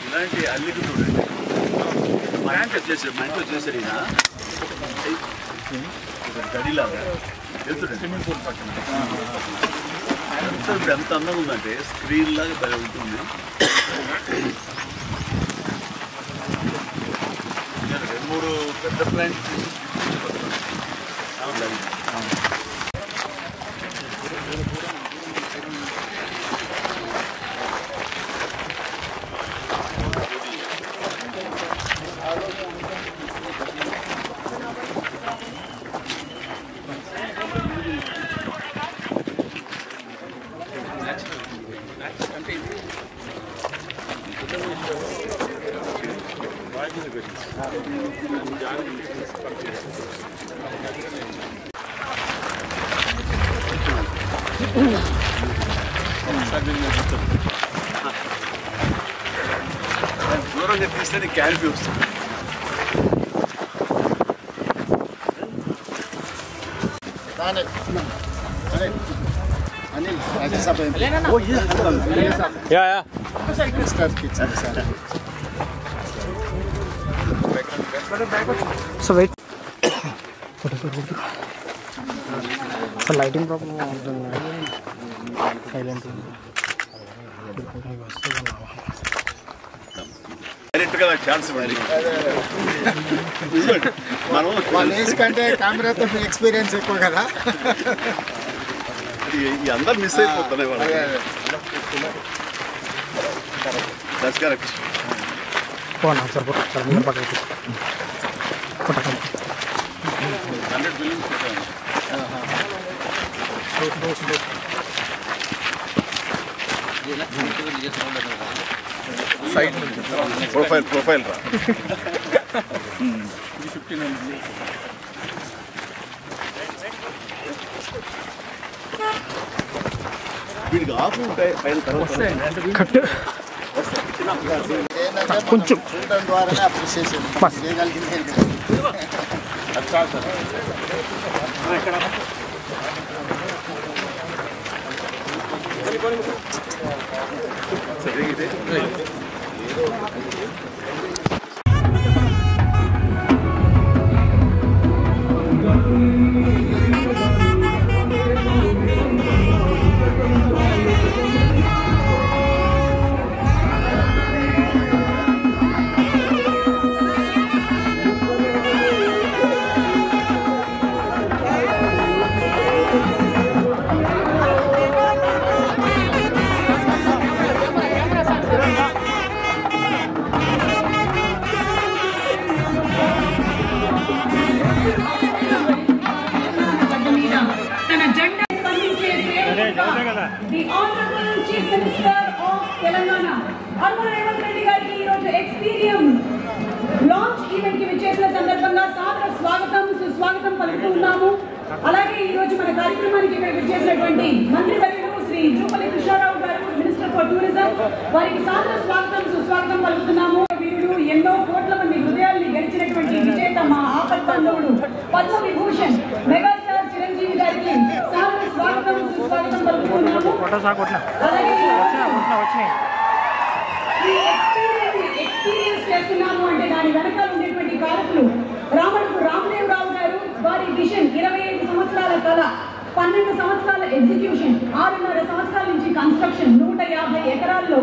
ఇలాంటి అల్లికి చూడండి మా ఇంట్లో చేశాడు ఈయన గడిలాగా వెళ్తుండే స్విమ్మింగ్ పూల్ పక్కన ఇప్పుడు ఎంత అందంగా ఉందంటే స్క్రీన్ లాగా భలే ఉంటుంది. 2-3 పెద్ద ప్లాంట్ దూరంగా తీస్తే క్యారిపీ వస్తుంది. So wait. So lighting problem silent. డైరెక్ట్గా ఛాన్స్ మనం వాళ్ళ ఏజ్ కంటే కెమెరాతో ఎక్స్పీరియన్స్ ఎక్కువ కదా, అందరు మిస్ అయిపోతున్నాయి వాళ్ళు. That's correct. పోనా సార్ పక్కన 100 బిలియన్స్ పెట్టాను. సైడ్ ప్రొఫైల్ రా. వీడికి ఆఫ్ ఉంటాయి పైన కొంచెం చూడడం ద్వారానే అప్రిషియేషన్ చేయగలిగింది. అది చాలు sir. The Honorable Chief Minister of Telangana, Honorable Revanth Reddy గారికి ఈ రోజు ఎక్స్పీరియం లాంచ్ ఈవెంట్ కి విచ్చేసిన సందర్భంగా సాదర స్వాగతం సుస్వాగతం పలుకుతున్నాము. అలాగే ఈ రోజు మన కార్యక్రమానికి ఇక్కడ విచ్చేసినటువంటి మంత్రివర్యులు శ్రీ జూపల్లి కృష్ణారావు గారు, మినిస్టర్ ఫర్ టూరిజం, వారికి సాదర స్వాగతం సుస్వాగతం పలుకుతున్నాము. వీరుడు ఎన్నో కోట్ల మంది హృదయాల్ని గెలిచినటువంటి విజేత మా ఆపద్బంధువుడు పద్మ విభూషణ్ మెగాస్టార్ చిరంజీవి గారికి సాదర స్వాగతం సుస్వాగతం పలుకుతున్నాము. ఎక్స్పీరియన్స్ చేస్తున్నాము అంటే దాని వెనకాల ఉండేటువంటి కారకులు రామదేవరావు గారు, వారి విజన్ 25 సంవత్సరాల కళ, 12 సంవత్సరాల ఎగ్జిక్యూషన్, 6.5 సంవత్సరాల నుంచి కన్స్ట్రక్షన్, 150 ఎకరాల్లో